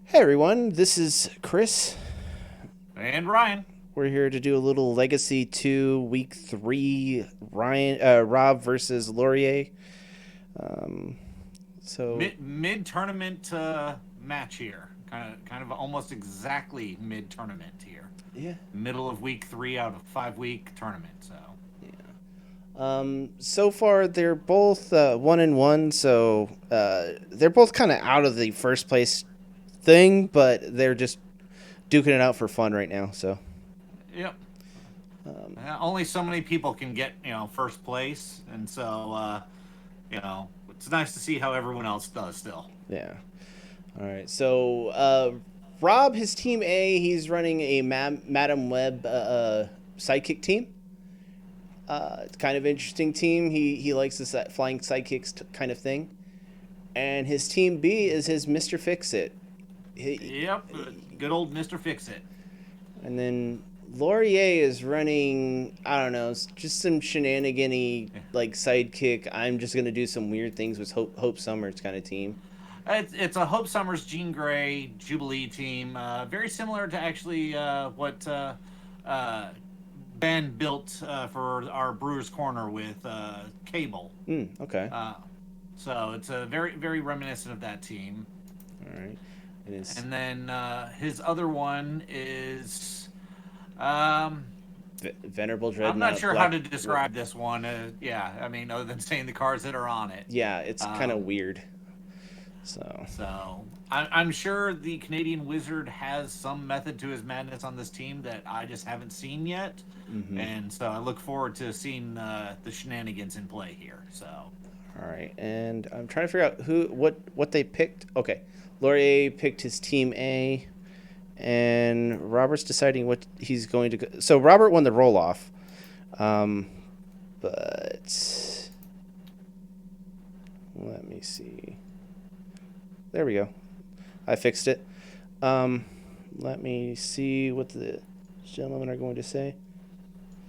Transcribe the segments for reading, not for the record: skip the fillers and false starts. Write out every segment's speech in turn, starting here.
Hey everyone, this is Chris. And Ryan. We're here to do a little Legacy 2 Week 3 Rob versus Laurier. Um, so, Mid tournament match here. Kind of almost exactly mid tournament here. yeah. Middle of week 3 out of 5 week tournament. So So far, they're both 1-1, so they're both kind of out of the first place thing, but they're just duking it out for fun right now. So, yep. um, Only so many people can get first place, and so it's nice to see how everyone else does still. yeah. All right. So, Rob, his team A, he's running a Madam Web sidekick team. It's kind of interesting team. He likes this flying sidekicks kind of thing. And his team B is his Mister Fix It. He, Yep. Good old Mister Fix It. and then Laurier is running. I don't know, just some shenanigan like sidekick. I'm just gonna do some weird things with Hope Summers kind of team. It's a Hope Summers Jean Grey Jubilee team, very similar to actually what Ben built for our Brewers Corner with Cable. Okay. Uh, so it's a very reminiscent of that team. All right. It is And then his other one is um, Venerable I'm not Dreadnought sure how Black. to describe this one. Yeah, I mean, other than saying the cards that are on it. Yeah, it's kind of Um, weird. So. So I'm sure the Canadian Wizard has some method to his madness on this team that I just haven't seen yet, Mm-hmm. and so I look forward to seeing the shenanigans in play here. So All right, and I'm trying to figure out what they picked. Okay, Laurier picked his team A, and Robert's deciding what he's going to go. So Robert won the roll off, um, but let me see. There we go. I fixed it. Um, Let me see what the gentlemen are going to say.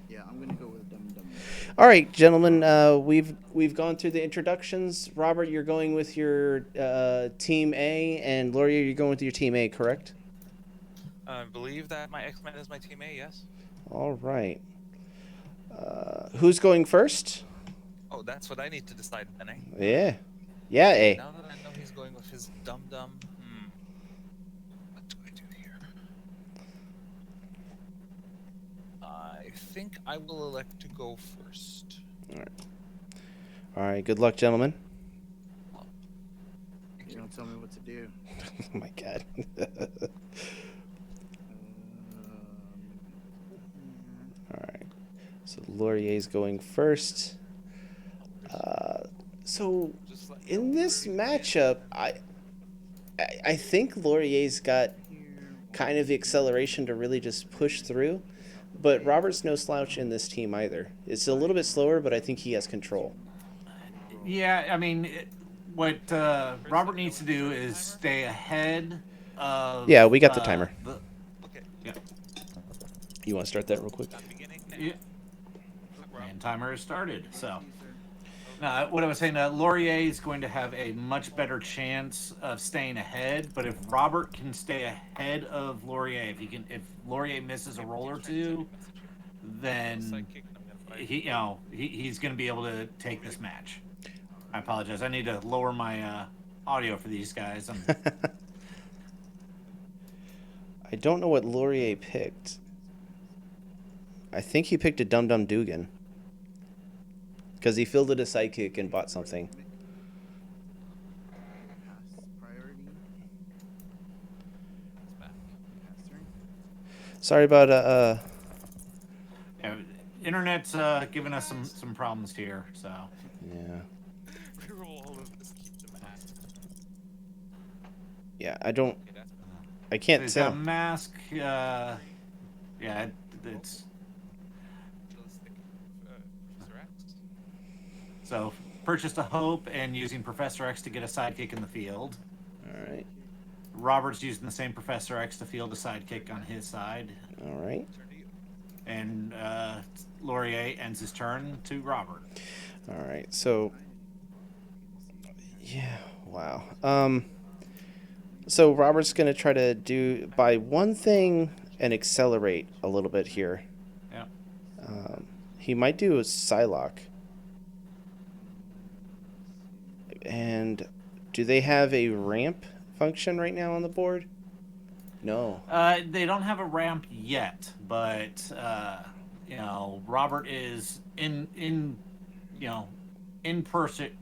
Yeah, I'm gonna go with Dum Dum. All right, gentlemen, we've gone through the introductions. Robert, you're going with your team A, and Laurier, you're going with your team A, correct? I believe that my X-Men is my team A, yes? All right. Who's going first? Oh, that's what I need to decide then, eh? Yeah, yeah, Okay, A. now that I know he's going with his dum-dum, what do I do here? I think I will elect to go first. All right. All right. Good luck, gentlemen. Oh, thank You you. don't tell me what to do. Oh my God. All right. So Laurier's going first. No worries. Uh, so Just let me know in when you're this ready to begin. matchup, I think Laurier's got Here, kind of the acceleration to really just push through. But Robert's no slouch in this team either. It's a little bit slower, but I think he has control. roll. yeah, I mean, what Chris, let Robert me know needs when to you're do starting the is timer. stay ahead of Yeah, we got the timer. the Okay, yeah, You want to start that real quick? I'm beginning yeah, now. Good luck, Rob. and timer is started. So. Thank you, sir. No, what I was saying, Laurier is going to have a much better chance of staying ahead. But if Robert can stay ahead of Laurier, if Laurier misses a Okay, roll Matisse or trying to send me two, a message here. I'm a then sidekick and I'm gonna fire he, you. you know, he's going to be able to Oh, take really? this match. All I right. apologize. I need to lower my audio for these guys. I don't know what Laurier picked. I think he picked a Dum Dum Dugan because he fielded a sidekick and bought something. Pass priority. Pass back. Pass turn. Sorry about Yeah, internet's giving us some problems here. So yeah. Reroll all of this, keep the mask. Yeah, I don't Okay, that's better. I so can't he's got a tell. mask. Yeah, Oh, it's realistic. Professor X. so purchased a hope and using Professor X to get a sidekick in the field. All right. Sidekick. Robert's using the same Professor X to field a sidekick on his side, All right. Turn to you. and Laurier ends his turn to Robert. All right. So, I am gonna see. yeah, wow. So Robert's going to try to buy one thing and accelerate a little bit here. Yeah. He might do a Psylocke. And do they have a ramp function right now on the board? No. They don't have a ramp yet, but Robert is in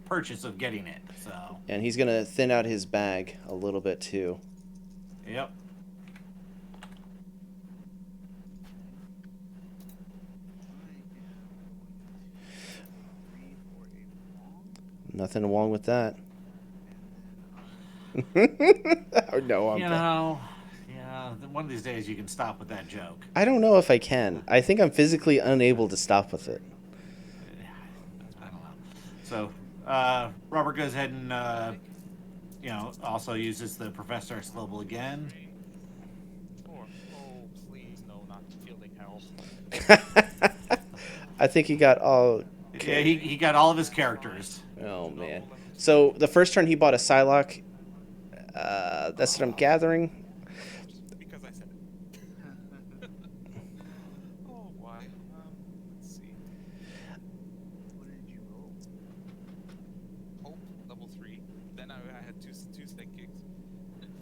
purchase of getting it. So. And he's going to thin out his bag a little bit too. Yep. Nothing wrong with that. Oh, no, One of these days you can stop with that joke. I don't know if I can. I think I'm physically unable to stop with it. I don't know. So Robert goes ahead and also uses the Professor X Global again. Oh, please, no, not fielding help. I think he got all. Yeah, he got all of his characters. Oh man! So the first turn he bought a Psylocke. That's what I'm gathering. Just because I said it. Oh, why? Let's see. What did you roll? Hope, level 3. Then I had two sidekicks.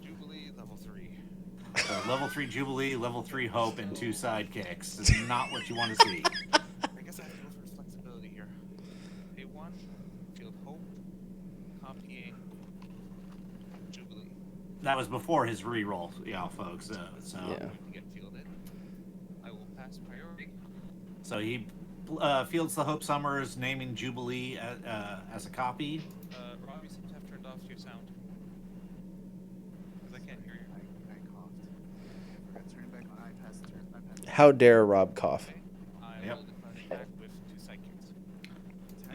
Jubilee, level 3. Level 3 Jubilee, level 3 Hope, and 2 sidekicks. It's not what you want to see. I guess I have to go for flexibility here. Pay 1, field Hope, copying Jubilee. That was before his reroll, folks. So Yeah. To get fielded. I will pass priority. So he fields the Hope Summers, naming Jubilee as a copy. Rob, you seem to have turned off your sound. Because I can't hear you. I coughed. I forgot to turn it back on. I passed the turn. I passed. How dare Rob cough? Okay. I Yep. will declare an attack with 2 sidekicks.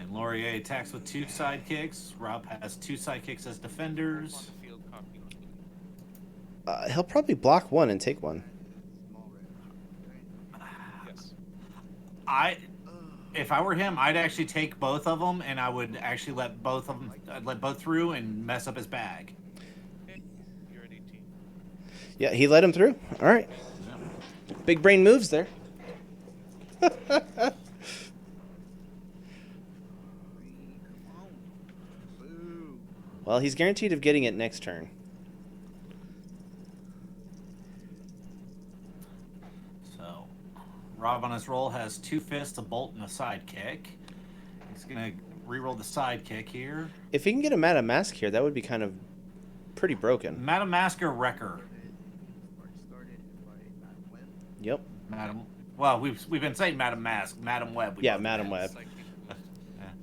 And Laurier attacks with 2 sidekicks. Rob has 2 sidekicks as On defenders. the field, copying Jubilee. He'll probably block one and take one. Small red. Right? Yes. If I were him, I'd actually take both of them, and I would actually let both of them let both through and mess up his bag. Okay. You're at 18. Yeah, he let him through. All right. Big brain moves there. Three, come on. Boo. Well, he's guaranteed of getting it next turn. So, Rob on his roll has 2 fists, a bolt, and a sidekick. He's gonna reroll the sidekick here. If he can get a Madame Mask here, that would be kind of pretty broken. Madam Masker Wrecker. Started by Madam Web. Yep. Madam. Well, we've been saying Madam Mask, Madam Web. Yeah, Madam Web. Psychic with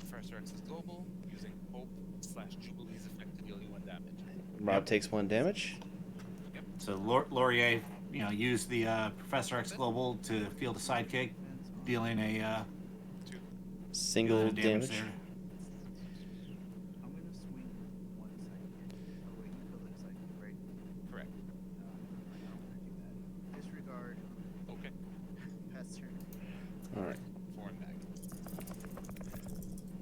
Professor X's global, using Hope / Jubilee's effect to deal you 1 damage. Rob takes 1 damage. So Laurier, used the Professor X Global to field a sidekick, dealing a 2. Single dealing a damage. there. I'm gonna swing one sidekick. Oh wait, you put like sidekick, right? Correct. I don't wanna do that. Disregard. Okay. Pass turn. All right. Foreign bag.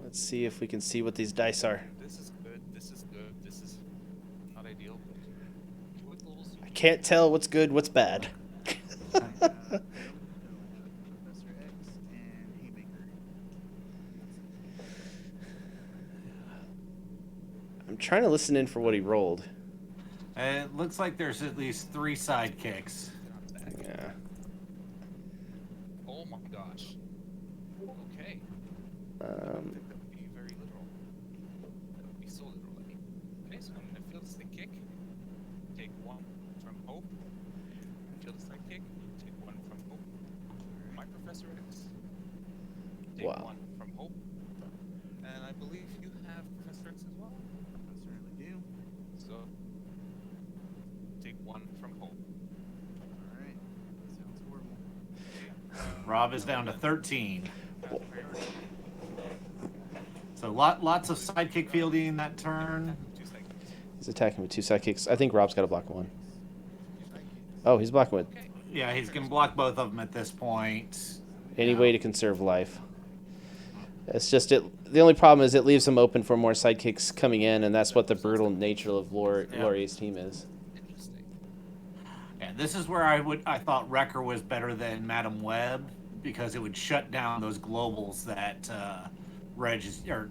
Let's see if we can see what these dice are. This is good. This is good. This is not ideal, but I can't tell what's good, what's bad. Professor X and Haymaker. I'm trying to listen in for what he rolled. It looks like there's at least 3 sidekicks. Yeah. Oh my gosh. Okay. That would be very literal. That would be so literal. Okay, so I'm gonna field a stick kick. Take 1 from Hope. Field a side kick. Take 1 from Hope. My Professor X. Take Wow. 1 from Hope. And I believe you have Professor X as well. I certainly do. So take 1 from Hope. Alright. Sounds horrible. Rob is down to 13. Pass priority. So lots of sidekick fielding that turn. 2 seconds. He's attacking with 2 sidekicks. I think Rob's got to block 1. Sidekicks. Oh, he's blocking with Okay. Yeah, he's gonna block both of them at this point. any way to conserve life. It's just the only problem is it leaves him open for more sidekicks coming in, and that's what the brutal nature of Laurier's team is. It Yeah, this is where I thought Wrecker was better than Madam Web because it would shut down those globals that Reg is, or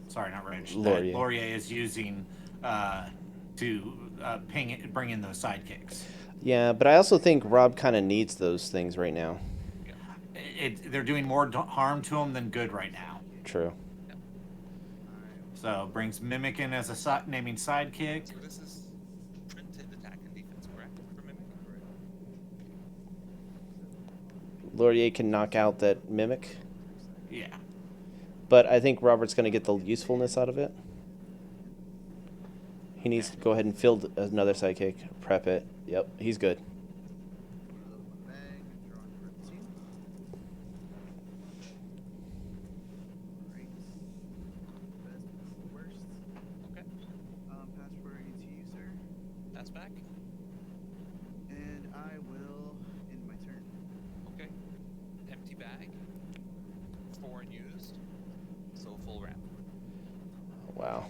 sorry, not Reg, that Laurier. Laurier is using uh, to bring in those sidekicks. Yeah, but I also think Rob kind of needs those things right now. Yep. They're doing more harm to him than good right now. True. Yep. I will. So brings Mimic in as a naming sidekick. So this is printed attack and defense, correct? For Mimic? Correct. Except Laurier can knock out that Mimic, other sidekick. Yeah. but I think Robert's going to get the usefulness out of it. And He needs Yeah. to go ahead and field another sidekick, prep it. Yep, he's good. reload my bag and drawing for the team. Alright. Best before worst. Okay. Pass priority to you, sir. Pass back. And I will end my turn. Okay. Empty bag. 4 unused. So full ramp. Wow.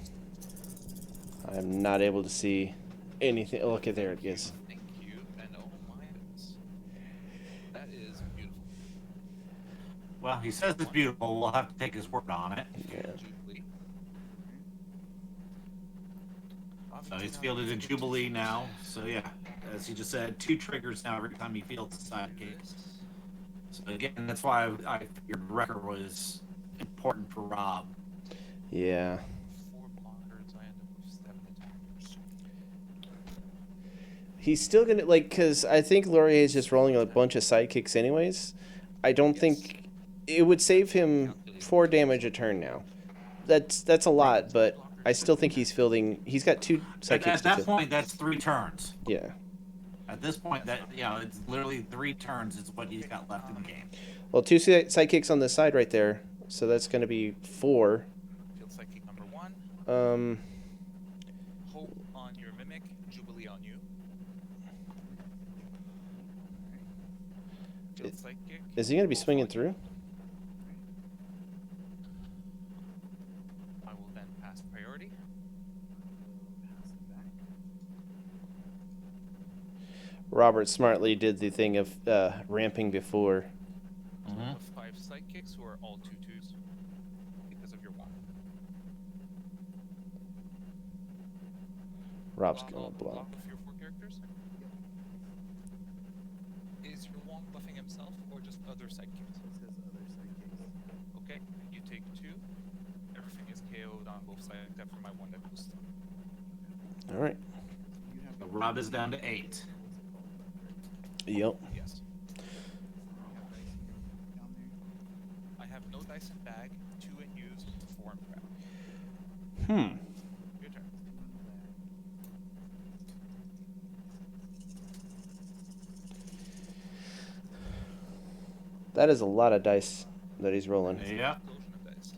I'm not able to see anything. Oh, look at there it is. Thank you. And oh my goodness. That is beautiful. Well, he says it's beautiful. We'll have to take his word on it. Yeah. Jubilee. So he's fielded a Jubilee now. So yeah, as he just said, 2 triggers now every time he fields a sidekick. So again, that's why I figured Wrecker was important for Rob. Yeah. 4 blockers. I end up with 7 attackers. He's still going to, like, because I think Laurier is just rolling a bunch of sidekicks anyways. I don't Yes. think it would save him 4 damage a turn now. That's a lot, but I still think he's fielding. He's got 2 sidekicks At to that field. point, that's 3 turns. Yeah. At this point, that it's literally 3 turns is what he's got left in the game. Well, 2 sidekicks on this side right there, so that's going to be 4. Field psychic number 1. Um, Hope on your Mimic. Jubilee on you. Field psychic. is he going to be Hope swinging on you. through? I will then pass priority. Pass it back. Robert smartly did the thing of ramping before. Mm-hmm. With 5 sidekicks who are all 2/2s because of your wand. Rob's going to Block block. with your 4 characters. Is your wand buffing himself or just other sidekicks? It says other sidekicks. Okay, you take 2. Everything is KO'd on both sides except for my one that boosts. All right. You have So Rob is down to 8. Yep. Yes. You have dice in your down there. I have no dice in bag, 2 in used, 4 in prep. Hmm. Your turn. 2 in the bag. That is a lot of dice that he's rolling. Yeah. Explosion of dice.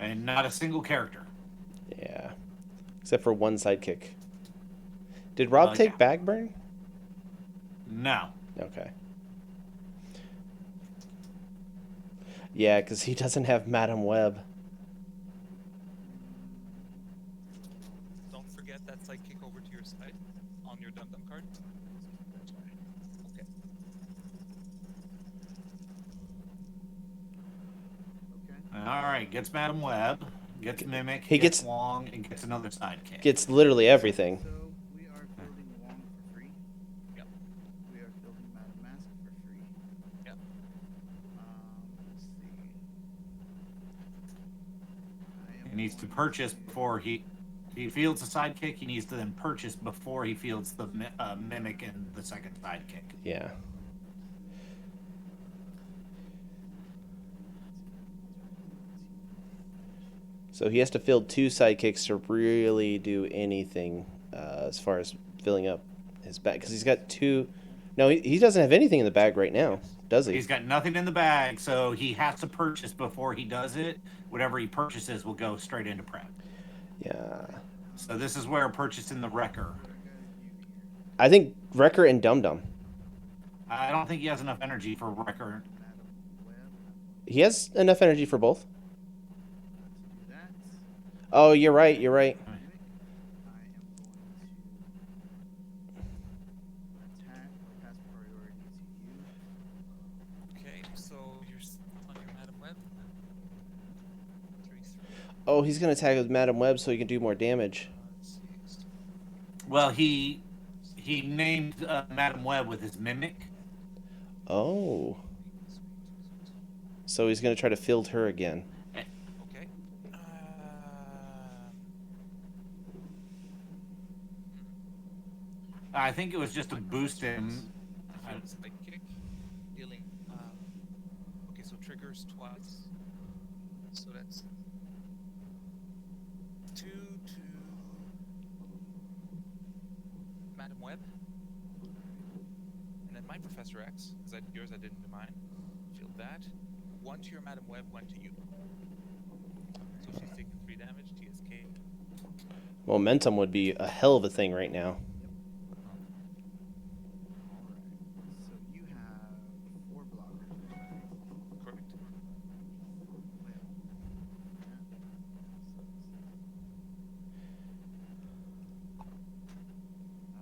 And not a single character. Yeah. Except for 1 sidekick. Did Rob take Yeah. bag burn? No. Okay. Yeah, because he doesn't have Madam Web. Don't forget that sidekick over to your side on your dum dum card. Okay. Okay. All right. Gets Madam Web. Gets Mimic. He gets gets- Wong and gets another sidekick. Gets literally everything. So we are fielding Wong for free. Yep. We are fielding Madam Mask for free. Yep. Let's see. I am He needs to going purchase before he fields a sidekick. He needs to then purchase before he fields the Mimic and the second sidekick. Yeah. So he has to field 2 sidekicks to really do anything as far as filling up his bag. Because he's got 2... No, he doesn't have anything in the bag right now, does he? He's got nothing in the bag, so he has to purchase before he does it. Whatever he purchases will go straight into prep. Yeah. So this is where purchasing the Wrecker. What I gotta do here. I think Wrecker and Dum Dum. I don't think he has enough energy for Wrecker. Madam Web. He has enough energy for both. To do that. Oh, you're right. You're right. Mimic. I am going to Oh, he's gonna attack with Madam Web so he can do more damage. Six. Well, he named Madam Web with his mimic. Oh, Sweet. so he's gonna try to field her again. Okay. I think it was just to My boost professor him. Feel the sidekick dealing. Okay, so triggers twice. So that's 2 to Madam Web, and then my Professor X, because I did yours, I didn't do mine. Feel that. 1 to your Madam Web, 1 to you. So she's taking 3 damage. TSK. Momentum would be a hell of a thing right now. All right. So you have 4 blockers, right? Correct. Well, that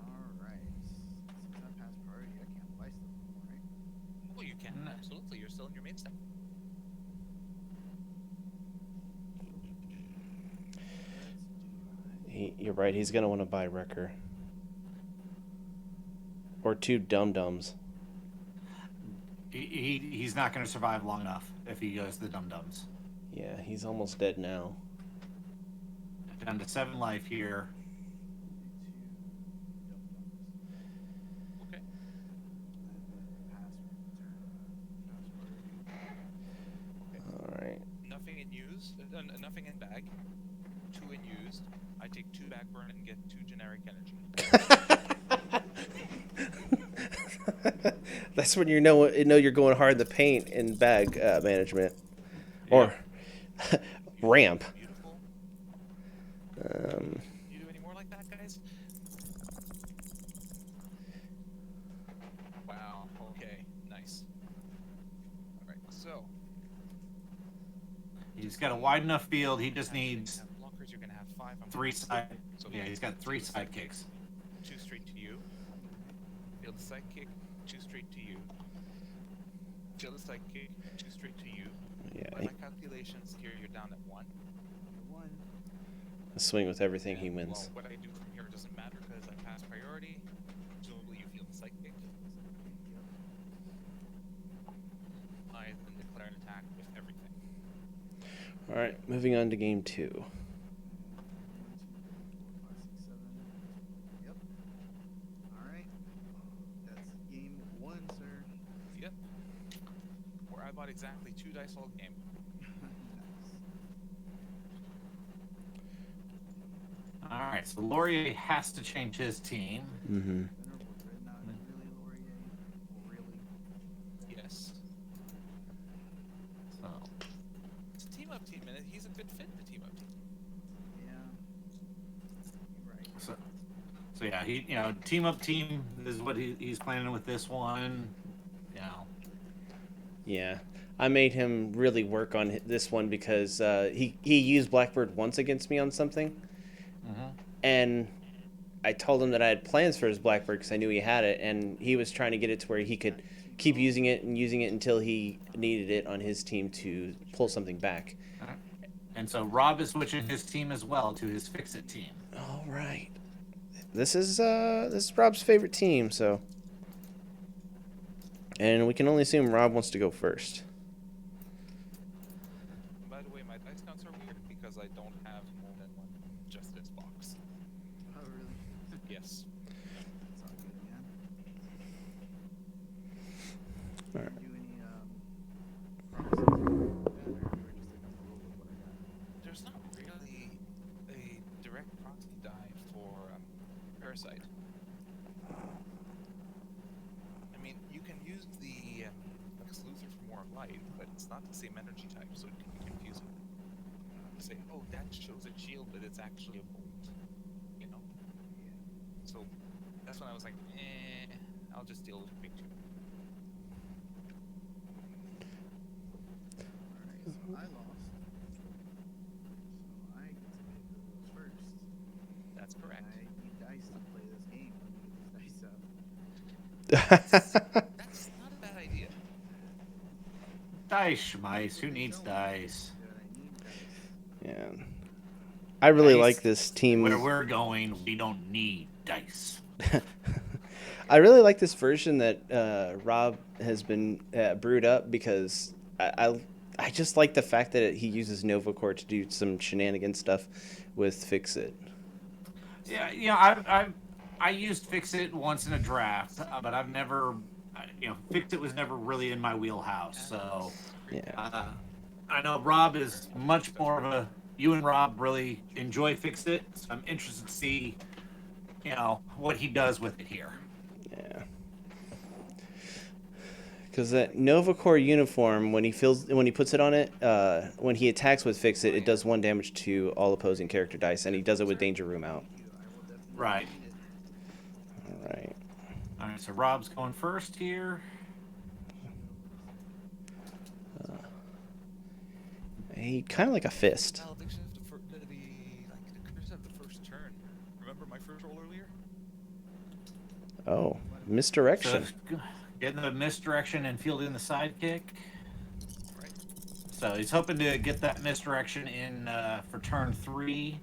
all right. Since I passed priority, I can't buy stuff anymore, right? Oh, you can. Absolutely. You're still in your main step. Let's do. You're right. He's gonna want to buy Wrecker or 2 Dum Dums. He's not going to survive long enough if he goes to the Dum Dums. Yeah, he's almost dead now. Down to 7 life here. Okay. All right. Nothing in use. Nothing in bag. 2 in used. I take 2 backburn and get 2 generic energy. That's when you know you're going hard in the paint in bag management, or ramp. Beautiful. Um, You do any more like that, guys? Wow. Okay. Nice. All right. So He's got a wide enough field. He just you needs have blockers. You're gonna have 5. I'm 3 gonna side. So Yeah, he's got 3 sidekicks. 2 straight to you. Feel the sidekick. 2 straight to you. Feel the sidekick. 2 straight to you. yeah, By my calculations, here you're down at 1. One. swing with everything he Well, wins. what I do from here doesn't matter because I pass priority. Presumably, you feel the sidekick. Yep. I then declare an attack with everything. All right, moving on to game 2. 1, 2, 3, 4, 5, 6, 7. Yep. All right. That's game 1, sir. Yep. Where I bought exactly 2 dice all game. Nice. All right, so Laurier has to change his team. Mm-hmm. Venerable Dreadnought is really Laurier. Really? Yes. So It's a team up team, and he's a good fit in the team up team. Yeah. You're right. so yeah, team up team is what he's planning with this one. You know, Yeah, I made him really work on this one because he used Blackbird once against me on something, and I told him that I had plans for his Blackbird because I knew he had it, and he was trying to get it to where he could keep using it and using it until he needed it on his team to pull something back. and so Rob is switching his team as well to his Fix-It team. All right, this is Rob's favorite team, so, and we can only assume Rob wants to go first. And by the way, my dice counts are weird because I don't have more than 1 Justice box. Oh, really? Yes. That's all good, man. All right. Do any promises or anything like that, or we're just gonna roll with what I got? There's not really a direct proxy die for Parasite. I mean, you can use the Lex Luthor for more light, but it's not the same energy type, so it can be confusing. Say, oh, that shows a shield, but it's actually a bolt. You know? Yeah. So that's when I was like, I'll just deal with big 2. Alright, so I lost. So I get to pick who goes first. That's correct. I need dice to play this game. Let me get these dice out. That's not a bad idea. Dice, mice. Who needs dice? Dude, I need dice. Yeah. I really like Dice. this Where team. we're going, we don't need dice. I really like this version that Rob has been brewed up because I just like the fact that he uses Nova Core to do some shenanigan stuff with Fix It. Yeah, I used Fix It once in a draft, but I've never, Fix It was never really in my wheelhouse. So That's great Yeah. damage. I know Rob is much That's more great of a. damage. You and Rob really enjoy Fix It, so I'm interested to see, what he does with it here. Yeah. Because that Nova Core uniform, when he puts it on it, when he attacks with Fix It, it does one damage to all opposing character dice, and he does it with Danger Room out. Thank you. I will definitely Right. need it. All right. All right. So Rob's going first here. He kind of like a fist. Malediction of the curse of the first turn. Remember my first roll earlier? Oh, What? So misdirection. getting the misdirection and fielding the sidekick. Right. So he's hoping to get that misdirection in for turn 3.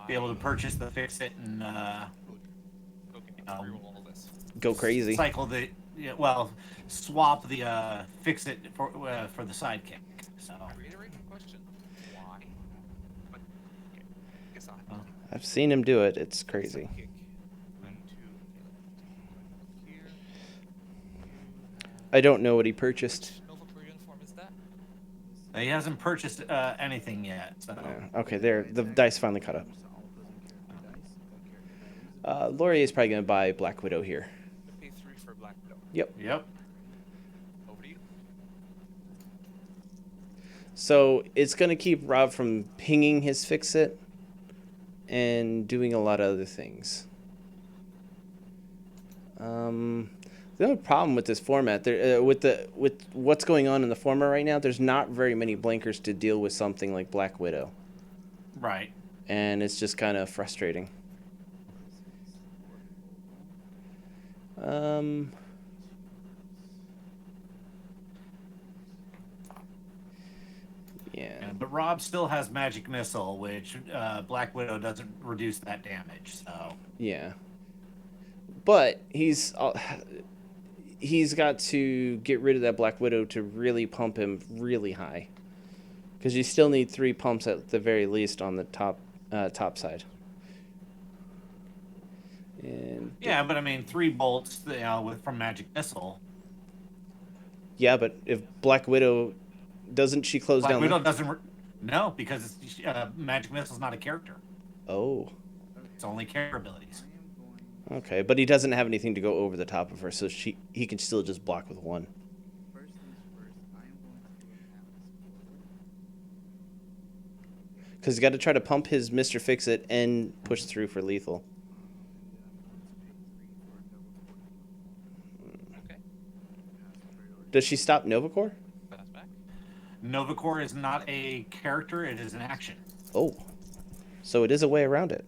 Be able to Why? purchase the fix it and Good. Okay, you let's know, reroll all this. Go crazy. cycle the swap the fix it for the sidekick. So I reiterate my question. Why? But okay, I guess I'll have to uh, take that. I've seen him do it. It's For the crazy. sidekick, I'm to okay. Let me look here. You I have don't know what he purchased. which Nova Corps uniform is that? he hasn't purchased anything yet. So Okay, If there. I The attack dice with finally caught up. damage to all opposing character dice, the character die lose a bonus Laurie is action. probably going to buy Black Widow here. I'm gonna pay 3 for Black Widow. Yep. yep. Alright. Over to you. So it's going to keep Rob from pinging his Fix It and doing a lot of other things. The only problem with this format, with what's going on in the format right now, there's not very many blinkers to deal with something like Black Widow, Right. and it's just kind of frustrating. This is orbital. Um, yeah, But Rob still has magic missile, which Black Widow doesn't reduce that damage. So yeah, but he's got to get rid of that Black Widow to really pump him really high, because you still need 3 pumps at the very least on the top side. And yeah, but I mean 3 bolts, with from magic missile. yeah, but if Black Widow doesn't she close Black down the? Widow doesn't. No, because magic missile is not a character. Oh, It's Okay. only character abilities. I am going okay, but he doesn't have anything to go over the top of her, so he can still just block with 1. first things first. I am going to do an Atlas portal. Because he's got to try to pump his Mister Fix It and push through for lethal. And then I'm going to pay 3 for a Nova Core uniform. Okay. Pass priority. Does she stop Nova Core? Pass back. Nova Core is not a character; it is an action. Oh, so it is a way around it.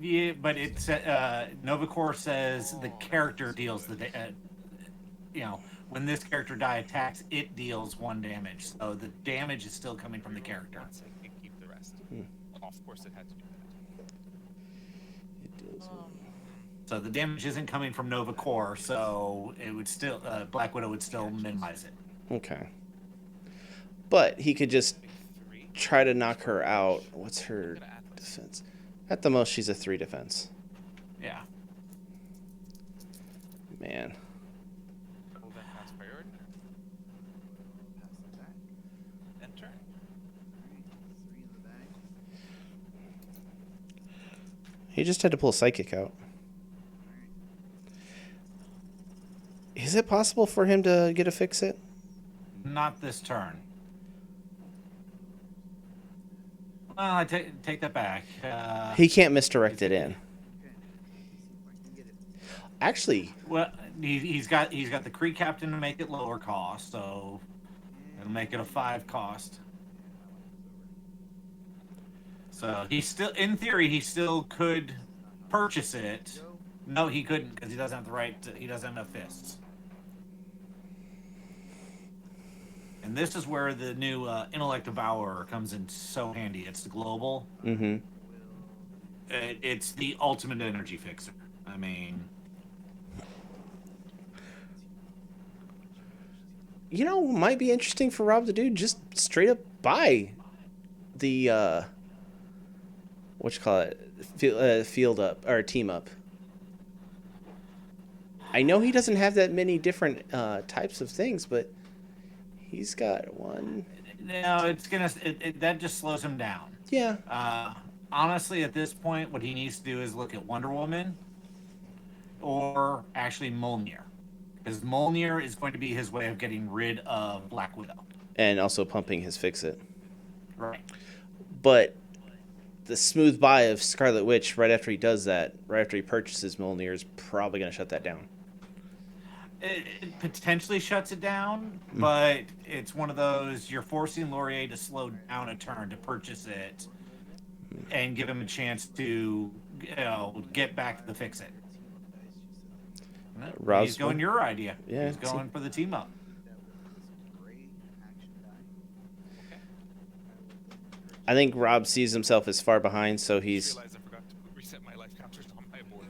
Yeah, but it's Nova Core says the Oh, that character makes deals the sense. when this character die attacks, it deals 1 damage. So the damage is still coming from the Reroll character. 1 sidekick, keep the rest. Of course, it had to do that. It deals So the damage isn't coming from Nova Core, so it would still Black Widow would still minimize it. okay, but he could just Pay 3. try to knock her out. What's her Look at Atlas. defense? At the most, she's a 3 defense. Yeah. Man, Will then pass priority. Pass it back. End turn. Alright. 3 in the bag. he just had to pull a psychic out. Alright. Is it possible for him to get a Fix It? Not this turn. Well, I take that back. He can't misdirect it in. Okay. Let me see if I can get it. Actually, Well, he's got the Kree Captain to make it lower cost, so it'll make it a 5 cost. Yeah, that one is over. So he still, in theory, he still could purchase it. Go. No, he couldn't because he doesn't have the right. He doesn't have enough fists. And this is where the new intellect devourer comes in so handy. It's the global. Mm-hmm. Will It's the ultimate energy fixer. I mean, team up? Which team up? You know, might be interesting for Rob to do just straight up buy the what you call it, field up or team up. I know he doesn't have that many different types of things, but he's got one. no, it's gonna that just slows him down. Yeah, Uh, Honestly, at this point, what he needs to do is look at Wonder Woman or actually Mjolnir, because Mjolnir is going to be his way of getting rid of Black Widow. and also pumping his fix it. Right. But the smooth buy of Scarlet Witch right after he does that, right after he purchases Mjolnir, is probably going to shut that down. It potentially shuts it down, but it's one of those you're forcing Laurier to slow down a turn to purchase it and give him a chance to get back to the fix it. Fire team up dice you said that you want. No, he's Rob's going one. your idea. Yeah, He's see. going for the team up. Read that with this gray action die. Okay. I will then I purchase. think Rob sees himself as far behind, so I just he's realized I forgot to reset my life counters on my board.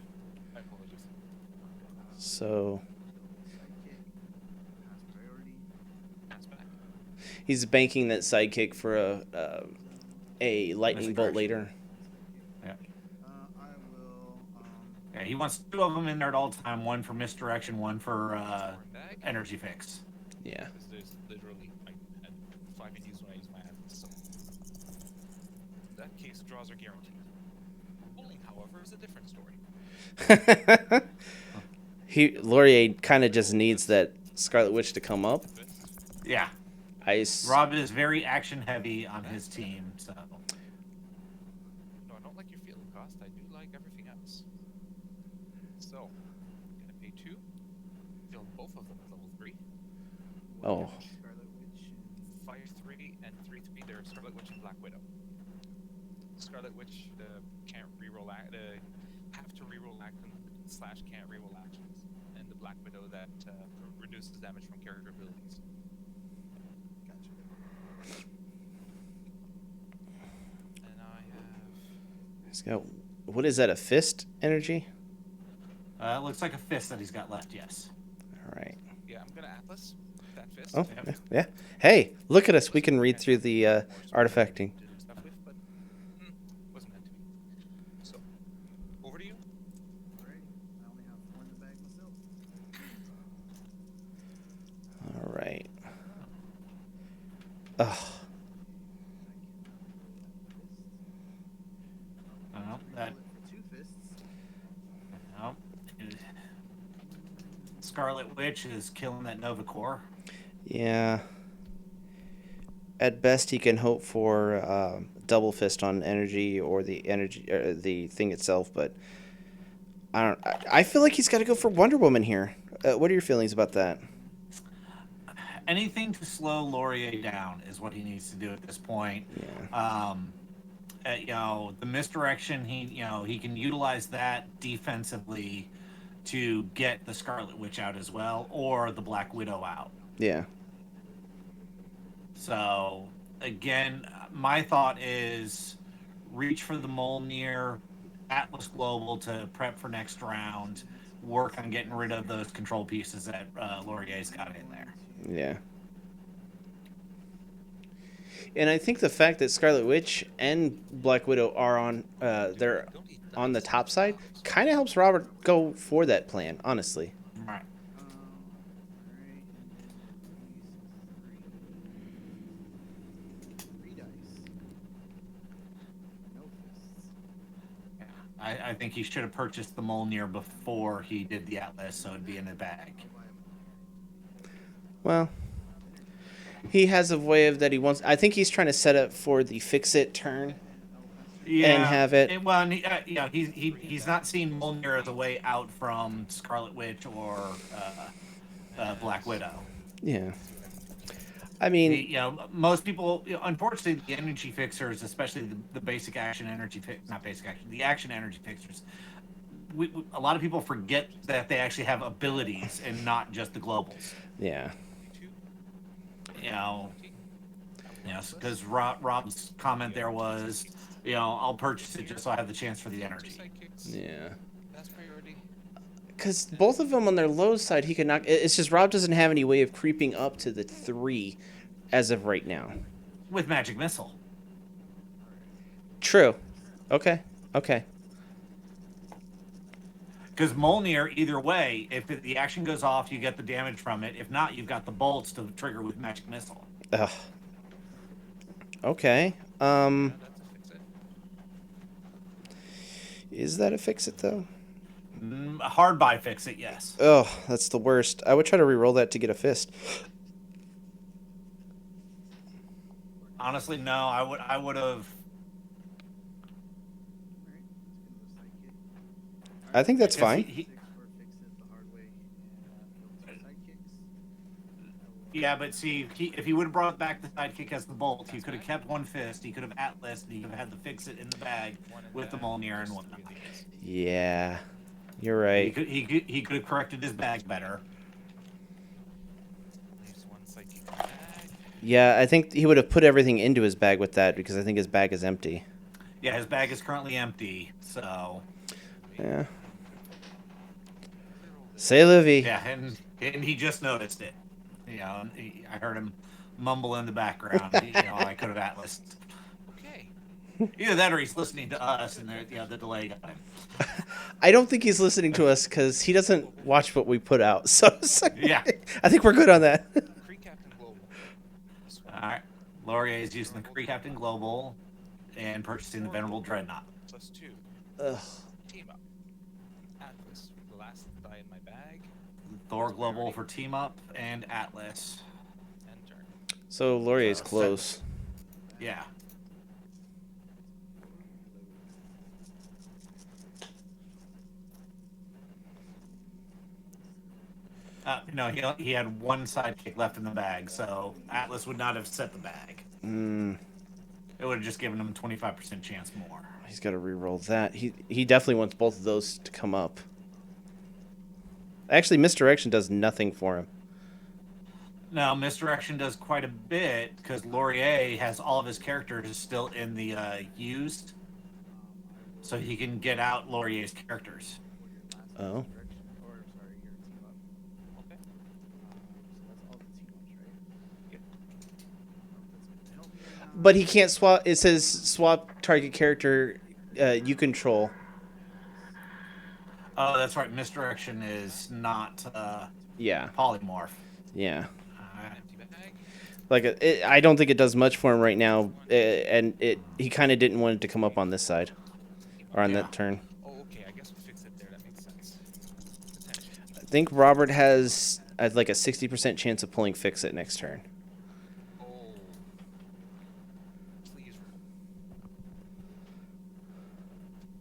My apologies. so Double sidekick. Pass priority. Pass back. he's banking that sidekick for a lightning bolt Misdirection. later. Sidekick. Yeah. I will. Yeah, he wants two of them in there at all time. One for misdirection, one for Storm bag. energy fix. Yeah. Because there's literally I had 5 menus when I use my hands. So in that case, draws are guaranteed. Bowling, however, is a different story. He Laurier kind of just needs that Scarlet Witch to come up. Fist. Yeah. Ice. Rob is very action heavy on his team, so No, I don't like your field cost. I do like everything else. So, I'm gonna pay 2. Field both of them at level 3. Oh. Scarlet Witch and 5-3 and 3-3. They're Scarlet Witch and Black Widow. Scarlet Witch can't reroll have to reroll action / can't reroll actions, and the Black Widow that reduces damage from character abilities. gotcha. And I have He's got what is that? A fist energy? it looks like a fist that he's got left. Yes. All right. yeah, I'm gonna Atlas that fist. Oh Yep. yeah. Yeah. Hey, look at us. We Was can read through fantastic the more sort of artifacting. to do stuff with, but wasn't meant to be. So, over to you. Alrighty. I only have 4 in the bag myself. All right. Ugh. I cannot roll that fist. That Reroll it for 2 fists. no. Scarlet Witch is killing that Nova Core. Yeah. At best, he can hope for double fist on energy or the thing itself, but I don't. I feel like he's got to go for Wonder Woman here. What are your feelings about that? Anything to slow Laurier down is what he needs to do at this point. Yeah. The misdirection he can utilize that defensively to get the Scarlet Witch out as well, or the Black Widow out. Yeah. So again, my thought is reach for the Mjolnir, Atlas Global to prep for next round. Work on getting rid of those control pieces that Laurier's got in there. Yeah. And I think the fact that Scarlet Witch and Black Widow are on they're Don't need on the dice, top just side tiles. kind of helps Robert go for that plan, honestly. Right. Alright, and then these 3 dice. No fists. Yeah. I think he should have purchased the Mjolnir before he did the Atlas, so it'd be in the bag. I'll buy a Mjolnir. Well, he has a way of that he wants. I think he's trying to set up for the fix it turn Oh, pass turn? and Yeah. have it. Well, and he's not seeing Mjolnir as a way out from Scarlet Witch or Black Widow. Yeah. See what I can do. I mean, Most people, unfortunately, the energy fixers, especially the basic action energy not basic action, the action energy fixers. A lot of people forget that they actually have abilities and not just the globals. yeah. 22. You know, Lucky. I will because Atlas. Rob's comment there was, I'll purchase it just so I have the chance for the Two energy. sidekicks. Yeah. Fast priority. Because both of them on their low side, he could knock. It's just Rob doesn't have any way of creeping up to the 3 as of right now. With Magic Missile. All right. True. Okay. Okay. Because Molnir, either way, if the action goes off, you get the damage from it. If not, you've got the bolts to trigger with Magic Missile. Ugh. Okay. Yeah, that's a fix it. Is that a fix it though? Hard buy fix it, yes. Oh, that's the worst. I would try to re-roll that to get a fist. Honestly, no. I would have. All right. Let's get another sidekick. All I right. think that's Because fine. he Six for fix it the hard way, and fill two sidekicks. I will. Yeah, but see, if he would have brought back the sidekick as the bolt, he could have kept one fist. He could have Atlas, and he could have had the fix it in the bag One in with the bag, Molnir and just whatnot. 3 of these. Yeah. You're He right. could he could have corrected his bag better. Leaves one sidekick in the bag. Yeah, I think he would have put everything into his bag with that because I think his bag is empty. Yeah, his bag is currently empty, so Wait. Yeah. Reroll this. Say Livy. yeah, and he just noticed it. I heard him mumble in the background. I could have Atlas. Okay. Either that or he's listening to us, and the delay got him. I don't think he's listening to us because he doesn't watch what we put out. So Yeah. I think we're good on that. Kree Captain Global. Swap. All right, Laurier is using the Kree Captain Global and purchasing the Venerable Dreadnought. +2. Ugh. Team up. Atlas. The last die in my bag. Thor Global for team up and Atlas. And turn. So Laurier's So, close. Yeah. No, he had one sidekick left in the bag, so Atlas would not have set the bag. Mm, It would have just given him 25% chance more. he's got to re-roll that. He definitely wants both of those to come up. Actually, misdirection does nothing for him. Now, misdirection does quite a bit because Laurier has all of his characters still in the used, so he can get out Laurier's characters. For your last Oh. direction, or sorry, your team up. Okay. So that's all the team ups, right? Yep. That's gonna help me right now. But he can't swap. It says swap target character you control. Oh, that's right. Misdirection is not Yeah. polymorph. Yeah. Empty bag. Like I don't think it does much for him right now, and he kind of didn't want it to come up on this side Team or up. on Yeah. that turn. Oh, okay. I guess we fix it there. That makes sense. Potentially. I think Robert has like a 60% chance of pulling fix it next turn. Oh. Please roll.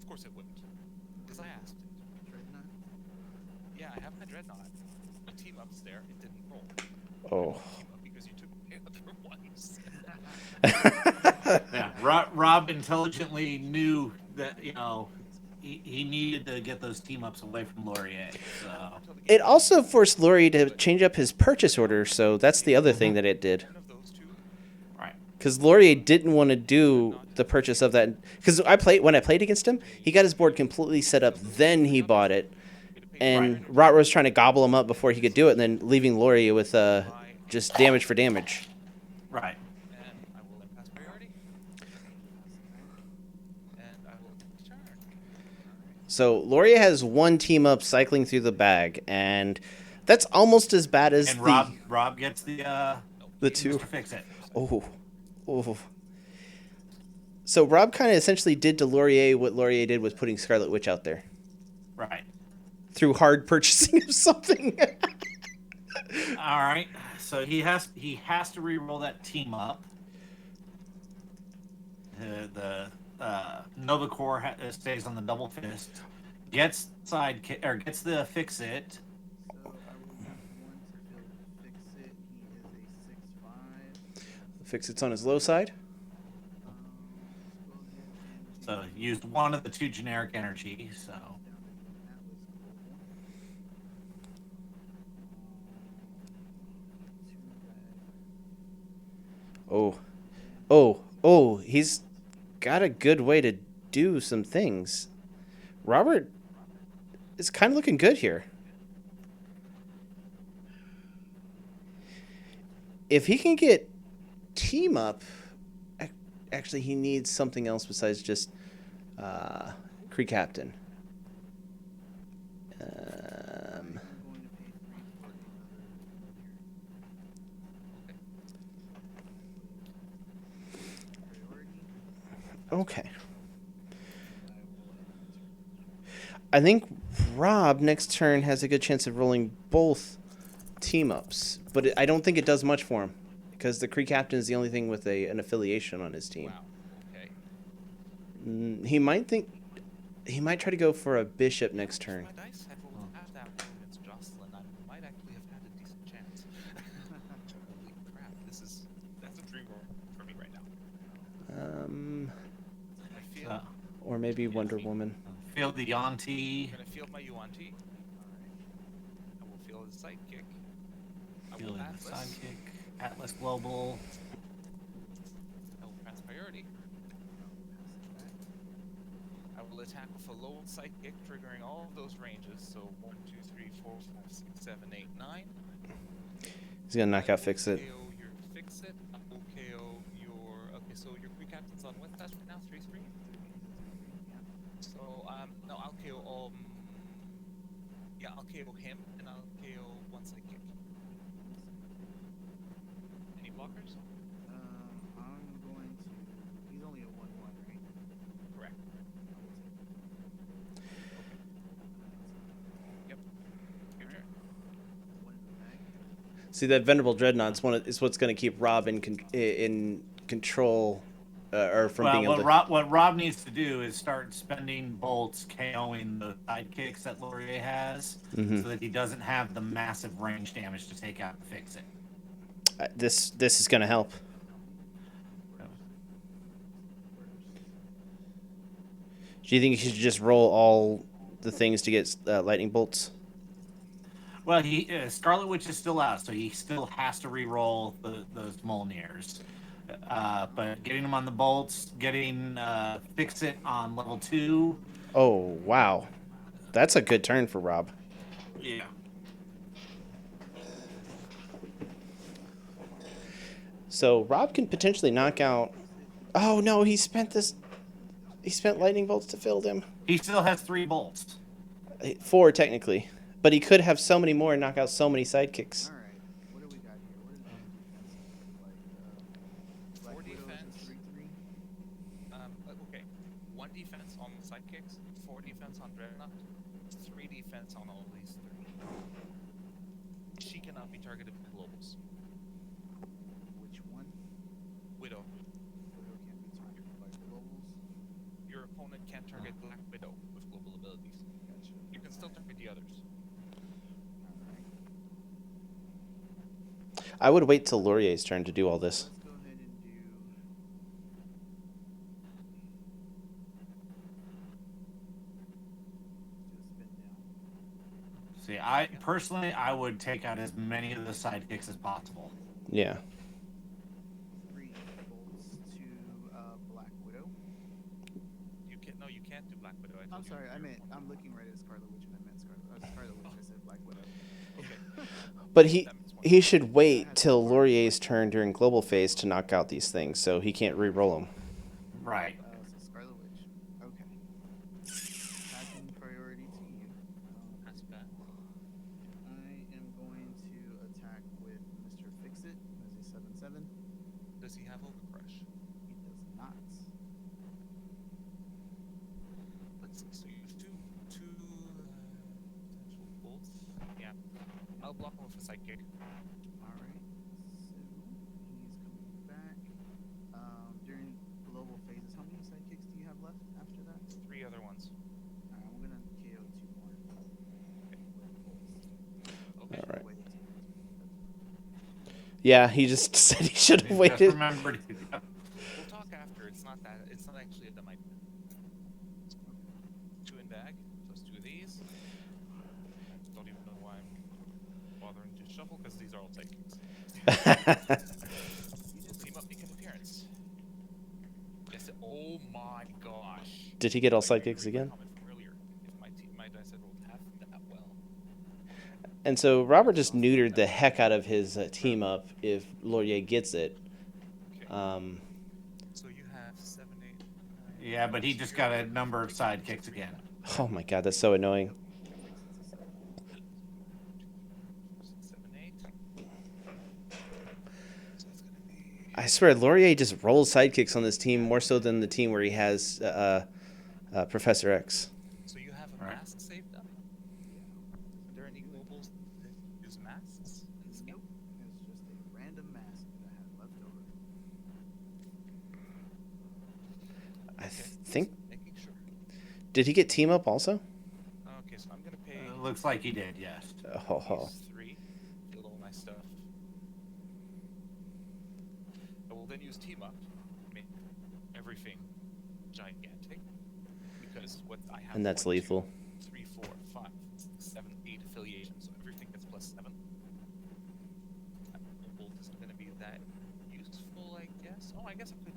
Of course it wouldn't. Because I asked it. Dreadnought. Yeah, I have my dreadnought. My team up's there. It didn't roll. Oh. Team up because you took my other ones. Yeah, Rob intelligently knew that he needed to get those team ups away from Laurier. So Until the game It also forced Laurie to change up his purchase order, so that's the other thing that it did. one of those two. right, Because Laurier didn't want to do the purchase of that. Because when I played against him, he got his board completely set up, then he bought it, and Robert was trying to gobble him up before he could do it, and then leaving Laurier with just damage for damage. right. And I will impasse priority. And I will turn. So Laurier has one team up cycling through the bag, and that's almost as bad as And the Rob gets the two. Mr. Fix It. Oh, oh. So Rob kind of essentially did to Laurier what Laurier did with putting Scarlet Witch out there Right. through hard purchasing of something. All right. So he has to re-roll that team up. The Nova Corps stays on the double fist. Gets gets the Fix It. So I will use one to fill fix it. He is a 6/5. Fix it's on his low side. Let's go ahead and So do used one of the two generic energy. So down into Atlas Global. Two bag. Oh. Oh. He's got a good way to do some things. Robert is kind of looking good here. If he can get team up, actually, he needs something else besides just Cree Captain. I'm going to pay 3 for another Mjolnir. Okay. Priority, Okay. and I will end my turn. I think Rob next turn has a good chance of rolling both team ups, but I don't think it does much for him because the Cree Captain is the only thing with an affiliation on his team. Wow. Okay. He might think he might try to go for a bishop next If turn. my dice had rolled half that well against Jocelyn, I might actually have had a decent chance. Holy crap! That's a dream world for me right now. Um, That's I okay. feel. So, or maybe Yeah. Wonder Woman. field the I'm Yanti, gonna field my Yuan-Ti. All right. I will field his sidekick. I will fielding the Atlas. sidekick, Atlas Global. I will pass priority. I will pass it back. I will attack with a low sidekick, triggering all of those ranges. So 1, 2, 3, 4, 5, 6, 7, 8, 9. He's gonna knock I out will Fix It. KO your Fix It. I will KO your. Okay, so your Kree Captain's on what stats right now? 3-3. 3-3. Yeah. So no, I'll KO yeah, I'll KO him and I'll KO one sidekick. One sidekick. Any blockers? I'm going to. He's only a 1/1, right? Correct. I will take it. Okay. Yep. Your All right. turn. Got one in the bag. See that Venerable Dreadnought is what's going to keep Rob in control, or from Well, being able to. What Rob needs to do is start spending bolts KOing the sidekicks that Laurier has, so that he doesn't have the massive range damage to take out and fix it. This is going to help. First. First. Do you think you should just roll all the things to get lightning bolts? Well, he Scarlet Witch is still out, so he still has to re-roll those Mjolnirs. But getting them on the bolts, getting Fix It on level 2. Oh wow, that's a good turn for Rob. Yeah. So Rob can potentially knock out. Fix it. Oh no, he spent this. He spent lightning bolts to fill him. He still has 3 bolts. 4 technically, but he could have so many more and knock out so many sidekicks. All right. What do we got here? What does his defenses look like? Black 4 Widow is a defense. 3/3. Okay. 1 defense on the sidekicks, 4 defense on Dreadnought, 3 defense on all these 3. She cannot be targeted with globals. Which one? Widow. Widow can't be targeted by globals. Your opponent can't target Black Widow with global abilities. Gotcha. You can still target the others. All right. I would wait till Laurier's turn to do all this. Let's go ahead and do. Do a spin down. See, I personally I would take out as many of the sidekicks as possible. Yeah. 3 bolts to Black Widow. You can't do Black Widow. I'm sorry, I'm looking right at Scarlet Witch and I meant Scarlet Witch. I said Black Widow. Okay. But That makes more he sense. should wait till Laurier's turn during global phase to knock out these things, so he can't re-roll them. Right. So Scarlet Witch. Okay. Passing priority to you. Pass it back. I am going to attack with Mr. Fix-It, who is a 7/7. Does he have Overcrush? He does not. Let's see. So you have two potential bolts. Yeah. I'll block him with a sidekick. All right. So he's coming back. During global phases, how many sidekicks do you have left after that? 3 other ones. All right, I'm gonna KO 2 more. Okay. With bolts. Okay. All right. Wait, that's fine. Yeah, he just said he should have Just waited. remember to. We'll talk after. It's not actually a dumb idea. 2 in bag, plus 2 of these. I don't even know why I'm bothering to shuffle because these are all sidekicks. You just Team up because Did he get all Like, I sidekicks agree with my again? comment from earlier. If my dice had rolled half that well, And so Robert just Awesome. neutered the heck out of his team up if Laurier gets it. okay. Um, So you have 7, 8, 9, Yeah, 10. but he So just you're got a number of fixing to lose sidekicks 3 again. now. oh my god, that's so annoying. Yep. You're fixing to suck. So 1, 2, 3, 4, 5, 6, 7, 8. So that's gonna be. I swear, Laurier just rolls sidekicks on this team more so than the team where he has Professor X. So you have a All right. mask saved up? Yeah. There's Are there any nothing doing. globals that use masks in this game? Nope. It's just a random mask that I had left over. I Okay, think. just making sure. Did he get team up also? Okay, so I'm gonna pay Looks like he did, yes. Oh, these 3, fill all my stuff. I will then use team up to make everything gigantic. Because what I have and that's 1, 2, lethal. 3, 4, 5, 6, 7, 8 affiliations, so everything gets +7. That bolt isn't gonna be that useful, I guess. Oh, I guess I could.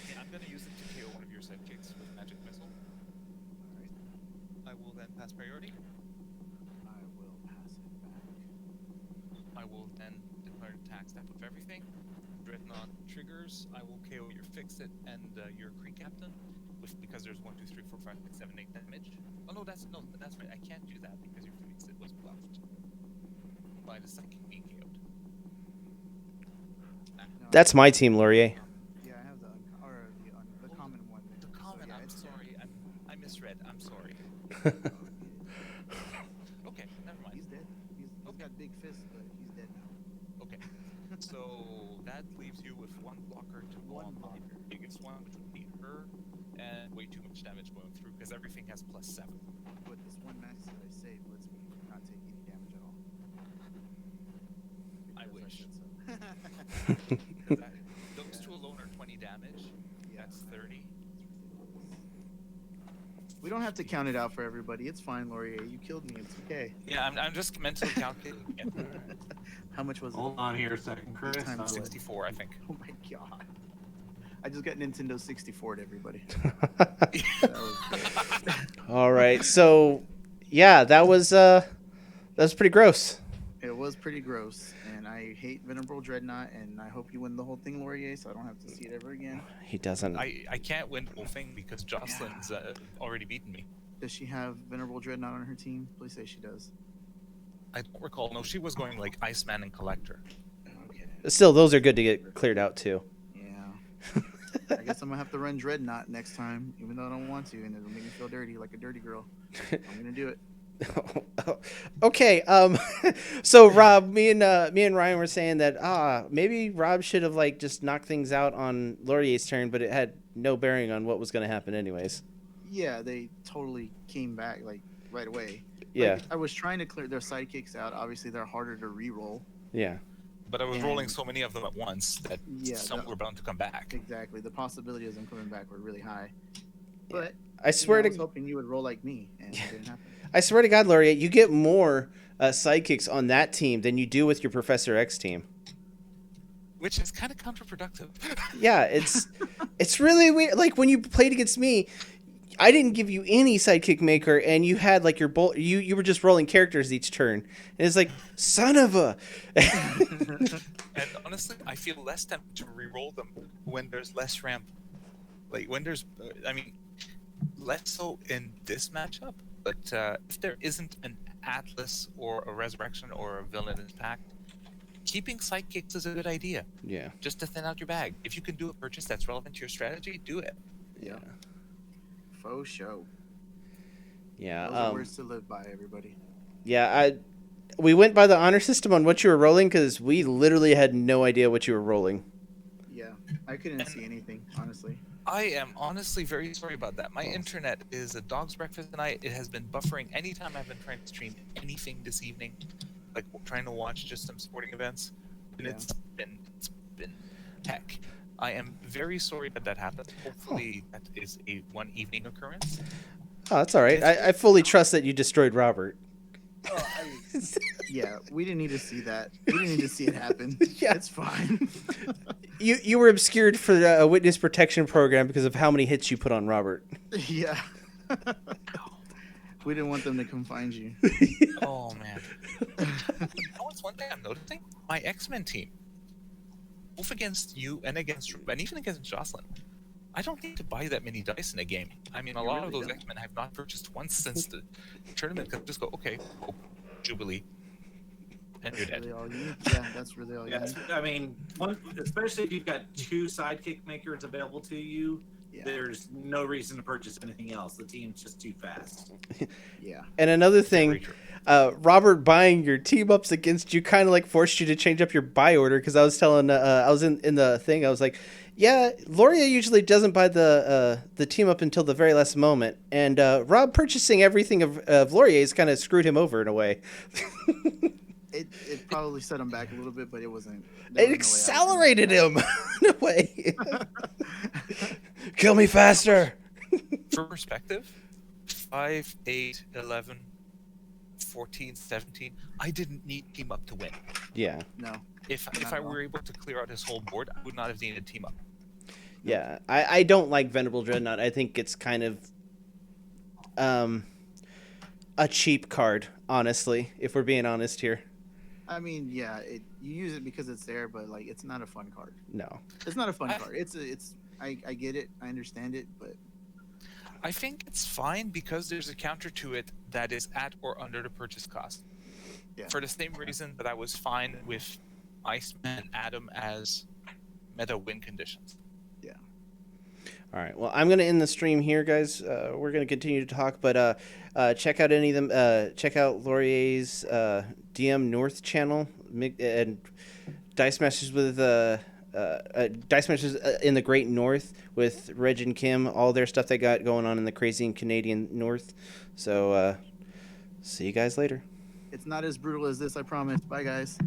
Yeah, I'm gonna use it to KO one of your sidekicks with magic missile. All right. I will then pass priority. I will pass it back. I will then declare an attack step of everything. Dreadnought triggers. I will KO your Fix-It and your Kree Captain, because there's 1, 2, 3, 4, 5, 6, 7, 8 damage. Oh no, that's right. I can't do that because your Fix-It was buffed by the psychic being KO'd. No, I That's have my the team, Laurier. Yeah, I have the common one there. The So common. yeah, I'm it's there. sorry. I misread. I'm sorry. All good. Okay, never mind. He's dead. He's Okay. got big fists, but he's dead now. Okay. So that leaves you with 1 blocker to go One on my blocker. biggest one, which would be her, and way too much damage going through because everything has +7. But this one max that I saved lets me not take any damage at all. I Because wish. said so. Because those 2 alone are 20 damage. Yeah. That's 30. It's ridiculous. We don't have to count it out for everybody. It's fine, Laurier. You killed me. It's okay. Yeah, I'm just mentally calculating it. How much was it? Hold on here a second, Chris. Times what? 64, I think. Oh my god. I just got Nintendo 64 to everybody. All right, so yeah, that was pretty gross. It was pretty gross, and I hate Venerable Dreadnought, and I hope you win the whole thing, Laurier, so I don't have to see it ever again. He doesn't. I can't win the whole thing because Jocelyn's already beaten me. Does she have Venerable Dreadnought on her team? Please say she does. I don't recall. No, she was going like Iceman and Collector. Okay. Still, those are good to get cleared out too. Yeah. I guess I'm gonna have to run Dreadnought next time, even though I don't want to, and it'll make me feel dirty like a dirty girl. I'm gonna do it. Okay. So Rob, me and Ryan were saying that maybe Rob should have like just knocked things out on Laurier's turn, but it had no bearing on what was going to happen anyways. Yeah, they totally came back like right away. Yeah. Like, I was trying to clear their sidekicks out. Obviously, they're harder to re-roll. Yeah. But I was And- rolling so many of them at once that Yeah, some were bound to come back. Exactly. The possibility of them coming back were really high. But I swear I was to hoping you would roll like me, and it didn't happen. I swear to God, Laurier, you get more sidekicks on that team than you do with your Professor X team. Which is kind of counterproductive. Yeah, it's really weird. Like when you played against me, I didn't give you any sidekick maker, and you had like your you were just rolling characters each turn, and it's like son of a. And honestly, I feel less tempted to re-roll them when there's less ramp. Like when there's, I mean, less so in this matchup. But if there isn't an Atlas or a Resurrection or a Villainous Pact, keeping sidekicks is a good idea. Yeah. Just to thin out your bag. If you can do a purchase that's relevant to your strategy, do it. Yeah. Faux show. Yeah. Those are words to live by, everybody. Yeah. We went by the honor system on what you were rolling because we literally had no idea what you were rolling. Yeah, I couldn't see anything, honestly. I am honestly very sorry about that. My internet is a dog's breakfast tonight. It has been buffering anytime I've been trying to stream anything this evening, like trying to watch just some sporting events, and Yeah. it's been heck. I am very sorry that happened. Hopefully that is a one evening occurrence. Oh, that's all right. I fully trust that you destroyed Robert. Oh, Yeah, we didn't need to see that. We didn't need to see it happen. Yeah. It's fine. You were obscured for a witness protection program because of how many hits you put on Robert. Yeah. We didn't want them to come find you. Oh man. You know what's one thing I'm noticing? My X-Men team, both against you and against Rob, and even against Jocelyn, I don't need to buy that many dice in a game. I mean, a You lot really of those don't. X-Men I have not purchased once since the tournament. Cause just go, okay, Hope, Jubilee, and you're That's dead. really all you need. Yeah, that's really all you Yes, need. I mean, especially if you've got two sidekick makers available to you, Yeah. there's no reason to purchase anything else. The team's just too fast. Yeah. And another Very thing, true. Robert buying your team ups against you kind of like forced you to change up your buy order because I was telling, I was in the thing, I was like, yeah, Loria usually doesn't buy the team up until the very last moment, and Rob purchasing everything of Laurier's kind of screwed him over in a way. It probably set him back a little bit, but it wasn't. There It was no way I was gonna do accelerated him in a way. Kill me faster. For perspective, 5, 8, 11, 14, 17, I didn't need team up to win. Yeah. No. If Not I at all. were able to clear out his whole board, I would not have needed team up. Yeah, I don't like Venerable Dreadnought. I think it's kind of um, a cheap card, honestly, if we're being honest here. I mean, yeah, you use it because it's there, but like it's not a fun card. No. It's not a fun I- card. I get it, I understand it, but I think it's fine because there's a counter to it that is at or under the purchase cost. yeah. For the same reason that I was fine with Iceman and Adam as meta win conditions. Yeah. All right. Well, I'm going to end the stream here, guys. We're going to continue to talk, but check out any of them. Check out Laurier's DM North channel and Dice Masters with Dice Masters in the Great North with Reg and Kim. All their stuff they got going on in the crazy and Canadian North. So see you guys later. It's not as brutal as this, I promise. Bye guys.